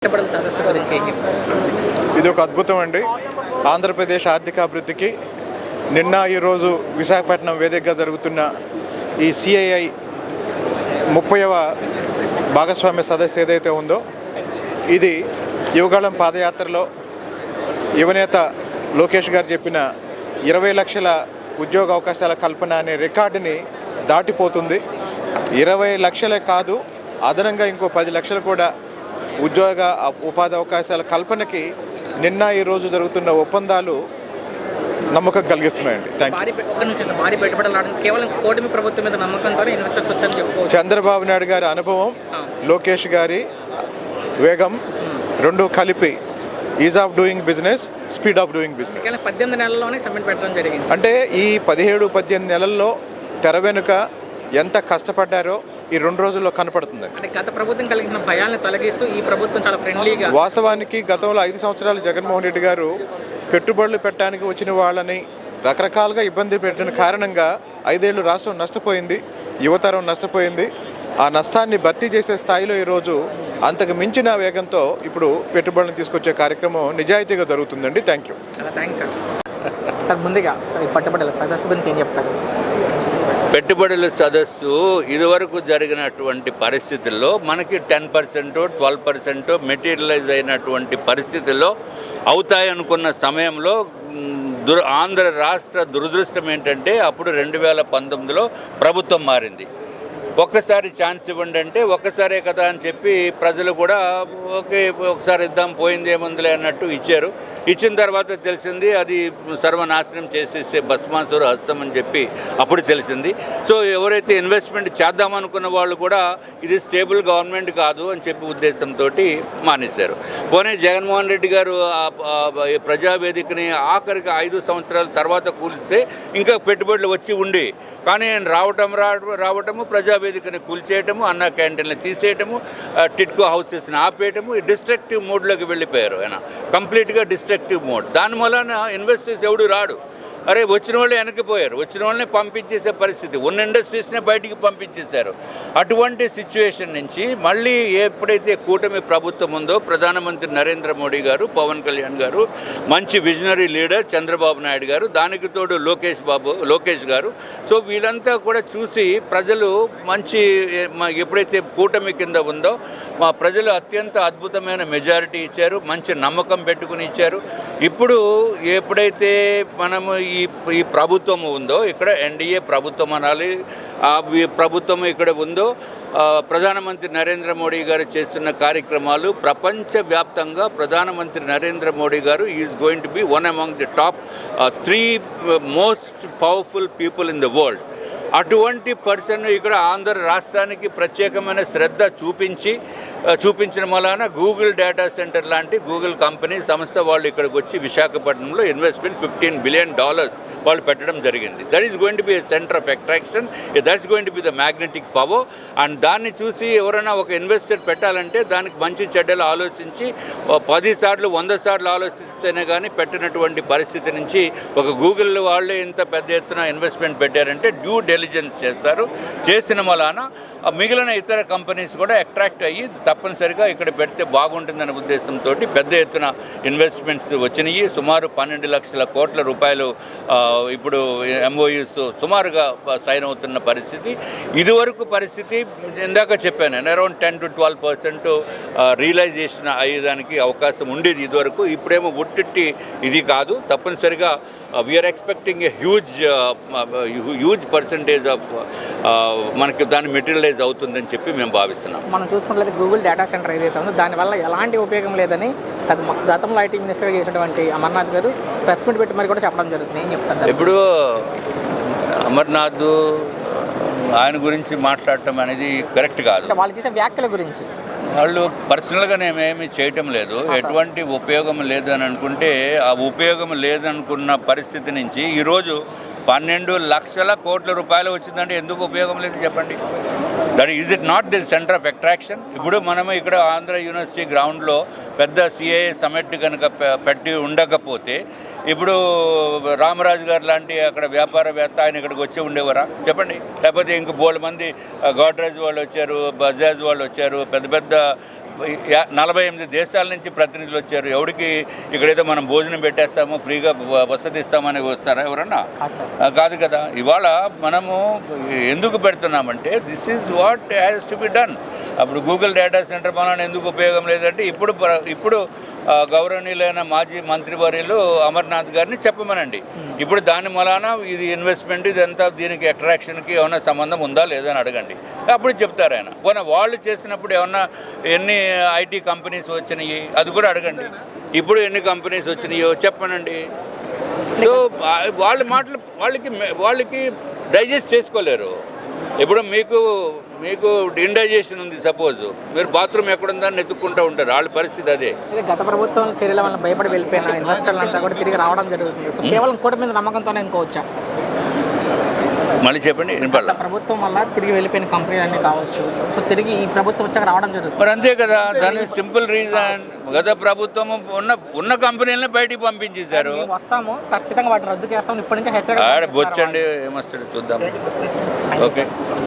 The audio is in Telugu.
ఇది ఒక అద్భుతం అండి. ఆంధ్రప్రదేశ్ ఆర్థికాభివృద్ధికి నిన్న ఈరోజు విశాఖపట్నం వేదికగా జరుగుతున్న ఈ సిఐఐ 30వ భాగస్వామ్య సదస్సు ఏదైతే ఉందో ఇది యువగళం పాదయాత్రలో యువనేత లోకేష్ గారు చెప్పిన 20 లక్షల ఉద్యోగ అవకాశాల కల్పన అనే రికార్డుని దాటిపోతుంది. 20 లక్షలే కాదు, అదనంగా ఇంకో 10 లక్షలు కూడా ఉద్యోగ ఉపాధి అవకాశాల కల్పనకి నిన్న ఈరోజు జరుగుతున్న ఒప్పందాలు నమ్మకం కలిగిస్తున్నాయండి. చంద్రబాబు నాయుడు గారి అనుభవం, లోకేష్ గారి వేగం రెండు కలిపి is of doing business, speed of doing business. 18 నెలల్లోనే సబ్మిట్ పెట్టడం జరిగింది. అంటే ఈ 17-18 నెలల్లో తెర వెనుక ఎంత కష్టపడ్డారో ఈ 2 రోజుల్లో కనపడుతుందండి. అంటే గత ప్రభుత్వం కలిగిన భయాలను తొలగిస్తూ ఈ ప్రభుత్వం చాలా ఫ్రెండ్లీగా. వాస్తవానికి గతంలో 5 సంవత్సరాలు జగన్మోహన్ రెడ్డి గారు పెట్టుబడులు పెట్టడానికి వచ్చిన వాళ్ళని రకరకాలుగా ఇబ్బంది పెట్టిన కారణంగా 5 ఏళ్ళు రాష్ట్రం నష్టపోయింది, యువతరం నష్టపోయింది. ఆ నష్టాన్ని భర్తీ చేసే స్థాయిలో ఈరోజు అంతకు మించిన వేగంతో ఇప్పుడు పెట్టుబడులను తీసుకొచ్చే కార్యక్రమం నిజాయితీగా జరుగుతుందండి. Thank you. చాలా థ్యాంక్స్ సార్. ముందుగా సార్ ఈ పెట్టుబడుల సదస్సు గురించి ఏం చెప్తారు? పెట్టుబడుల సదస్సు ఇదివరకు జరిగినటువంటి పరిస్థితుల్లో మనకి 10%, 12% మెటీరియలైజ్ అయినటువంటి పరిస్థితుల్లో అవుతాయనుకున్న సమయంలో ఆంధ్ర రాష్ట్ర దురదృష్టం ఏంటంటే అప్పుడు 2019లో ప్రభుత్వం మారింది. ఒక్కసారి ఛాన్స్ ఇవ్వండి అంటే ఒక్కసారే కదా అని చెప్పి ప్రజలు కూడా ఓకే ఒకసారి ఇద్దాం పోయింది ఏముందిలే అన్నట్టు ఇచ్చారు. ఇచ్చిన తర్వాత తెలిసింది అది సర్వనాశనం చేసేసే భస్మాసుర హస్తం అని చెప్పి అప్పుడు తెలిసింది. సో ఎవరైతే ఇన్వెస్ట్మెంట్ చేద్దామనుకున్న వాళ్ళు కూడా ఇది స్టేబుల్ గవర్నమెంట్ కాదు అని చెప్పి ఉద్దేశంతో మానేశారు. పోనీ జగన్మోహన్ రెడ్డి గారు ప్రజావేదికని ఆఖరికి 5 సంవత్సరాల తర్వాత కూలిస్తే ఇంకా పెట్టుబడులు వచ్చి ఉండి, కానీ రావటము ప్రజావేదికని కూల్చేయటము, అన్నా క్యాంటీన్లు తీసేయటము, టిట్కో హౌసెస్ని ఆపేయటము, డిస్ట్రక్టివ్ మోడ్లోకి వెళ్ళిపోయారు. ఆయన కంప్లీట్గా డిస్ట్రక్టివ్ మోడ్. దాని వలన ఇన్వెస్టర్స్ ఎవడు రాడు. అరే వచ్చిన వాళ్ళు వెనక్కిపోయారు, వచ్చిన వాళ్ళని పంపించేసే పరిస్థితి, ఉన్న ఇండస్ట్రీస్నే బయటికి పంపించేశారు. అటువంటి సిచ్యువేషన్ నుంచి మళ్ళీ ఎప్పుడైతే కూటమి ప్రభుత్వం ఉందో ప్రధానమంత్రి నరేంద్ర మోడీ గారు, పవన్ కళ్యాణ్ గారు, మంచి విజనరీ లీడర్ చంద్రబాబు నాయుడు గారు, దానికి తోడు లోకేష్ గారు, సో వీళ్ళంతా కూడా చూసి ప్రజలు మంచి ఎప్పుడైతే కూటమి కింద ఉందో మా ప్రజలు అత్యంత అద్భుతమైన మెజారిటీ ఇచ్చారు, మంచి నమ్మకం పెట్టుకుని ఇచ్చారు. ఇప్పుడు ఎప్పుడైతే మనము ఈ ప్రభుత్వం ఉందో ఇక్కడ ఎన్డీఏ ప్రభుత్వం అనాలి, ఈ ప్రభుత్వం ఇక్కడ ఉందో ప్రధానమంత్రి నరేంద్ర మోడీ గారు చేస్తున్న కార్యక్రమాలు ప్రపంచవ్యాప్తంగా ప్రధానమంత్రి నరేంద్ర మోడీ గారు is going to be one among the top 3 most powerful people in the world. అటువంటి పర్సన్ ఇక్కడ ఆంధ్ర రాష్ట్రానికి ప్రత్యేకమైన శ్రద్ధ చూపించిన వలన గూగుల్ డేటా సెంటర్ లాంటి గూగుల్ కంపెనీ సంస్థ వాళ్ళు ఇక్కడికి వచ్చి విశాఖపట్నంలో ఇన్వెస్ట్మెంట్ $15 బిలియన్ వాళ్ళు పెట్టడం జరిగింది. That is going to be a centre of attraction, that's going to be the magnetic power. And దాన్ని చూసి ఎవరైనా ఒక ఇన్వెస్టర్ పెట్టాలంటే దానికి మంచి చెడ్డలు ఆలోచించి 10 సార్లు 100 సార్లు ఆలోచిస్తేనే కానీ పెట్టినటువంటి పరిస్థితి నుంచి ఒక గూగుల్ వాళ్ళే ఇంత పెద్ద ఎత్తున ఇన్వెస్ట్మెంట్ పెట్టారంటే డ్యూ డెలిజెన్స్ చేస్తారు. చేసిన వలన మిగిలిన ఇతర కంపెనీస్ కూడా అట్రాక్ట్ అయ్యి తప్పనిసరిగా ఇక్కడ పెడితే బాగుంటుందనే ఉద్దేశంతో పెద్ద ఎత్తున ఇన్వెస్ట్మెంట్స్ వచ్చినాయి. సుమారు 12 లక్షల కోట్ల రూపాయలు ఇప్పుడు ఎంఓయూస్ సుమారుగా సైన్ అవుతున్న పరిస్థితి. ఇదివరకు పరిస్థితి ఇందాక చెప్పాను, అరౌండ్ 10 to 12% రియలైజేషన్ అయ్యేదానికి అవకాశం ఉండేది ఇదివరకు. ఇప్పుడేమో ఉట్టిట్టి ఇది కాదు, తప్పనిసరిగా we are expecting a huge percentage of మనకి దాన్ని మెటీరియలైజ్ అవుతుందని చెప్పి మేము భావిస్తున్నాం. మనం చూసుకున్నట్లయితే గూగుల్ డేటా సెంటర్ ఏదైతే ఉందో దానివల్ల ఎలాంటి ఉపయోగం లేదని గతంలో ఐటీ మినిస్టర్గా చేసినటువంటి అమర్నాథ్ గారు ప్రెస్ మీట్ పెట్టి మరి కూడా చెప్పడం జరుగుతుంది. ఏం చెప్తారు? ఇప్పుడు అమర్నాథ్ ఆయన గురించి మాట్లాడటం అనేది కరెక్ట్ కాదు. వాళ్ళు చేసే వ్యాఖ్యల గురించి వాళ్ళు పర్సనల్గా నేమేమీ చేయటం లేదు, ఎటువంటి ఉపయోగం లేదు అని అనుకుంటే ఆ ఉపయోగం లేదనుకున్న పరిస్థితి నుంచి ఈరోజు 12 లక్షల కోట్ల రూపాయలు వచ్చిందంటే ఎందుకు ఉపయోగం లేదు చెప్పండి? That is it not the centre of attraction? ఇప్పుడు మనము ఇక్కడ ఆంధ్ర యూనివర్సిటీ గ్రౌండ్లో పెద్ద సిఐఏ సమిట్ కనుక పెట్టి ఉండకపోతే ఇప్పుడు రామరాజు గారు లాంటి అక్కడ వ్యాపారవేత్త ఆయన ఇక్కడికి వచ్చి ఉండేవారా చెప్పండి? లేకపోతే ఇంక బోల్డ్ మంది గోడ్రేజ్ వాళ్ళు వచ్చారు, బజాజ్ వాళ్ళు వచ్చారు, పెద్ద పెద్ద 48 దేశాల నుంచి ప్రతినిధులు వచ్చారు. ఎవరికి ఇక్కడైతే మనం భోజనం పెట్టేస్తాము, ఫ్రీగా వసతి ఇస్తామని వస్తారా ఎవరన్నా? కాదు కదా. ఇవాళ మనము ఎందుకు పెడుతున్నామంటే this is what has to be done. అప్పుడు గూగుల్ డేటా సెంటర్ వలన ఎందుకు ఉపయోగం లేదంటే ఇప్పుడు గౌరవనీయులైన మాజీ మంత్రివర్యులు అమర్నాథ్ గారిని చెప్పమనండి. ఇప్పుడు దాని మూలాన ఇది ఇన్వెస్ట్మెంట్ ఇదంతా దీనికి అట్రాక్షన్కి ఏమైనా సంబంధం ఉందా లేదా అని అడగండి. అప్పుడు చెప్తారు ఆయన. పోనీ వాళ్ళు చేసినప్పుడు ఏమన్నా ఎన్ని ఐటీ కంపెనీస్ వచ్చినాయి అది కూడా అడగండి. ఇప్పుడు ఎన్ని కంపెనీస్ వచ్చినాయో చెప్పనండి. సో వాళ్ళ మాటలు వాళ్ళకి డైజెస్ట్ చేసుకోలేరు. ఇప్పుడు మీకు ఇండైజేషన్ ఉంది, సపోజ్ మీరు బాత్రూమ్ ఎక్కడుందని ఎత్తుక్కుంటూ ఉంటారు, వాళ్ళ పరిస్థితి అదే. గత ప్రభుత్వం చర్యల వల్ల భయపడి వెళ్ళిపోయిన ఇన్వెస్టర్లు అంతా కూడా తిరిగి రావడం జరుగుతుంది. సో కేవలం కూడా మీద నమ్మకంతోనే అనుకోవచ్చా? మళ్ళీ చెప్పండి. ప్రభుత్వం వల్ల తిరిగి వెళ్ళిపోయిన కంపెనీలు అన్నీ కావచ్చు, సో తిరిగి ఈ ప్రభుత్వం వచ్చాక రావడం జరుగుతుంది. మరి అంతే కదా, దాని సింపుల్ రీజన్ గత ప్రభుత్వం ఉన్న కంపెనీలను బయటికి పంపించేశారు. వస్తాము ఖచ్చితంగా వాటిని రద్దు చేస్తాము. ఇప్పటి నుంచి హెచ్చరిక బొచ్చండి ఏమొస్తాడు చూద్దాం. ఓకే.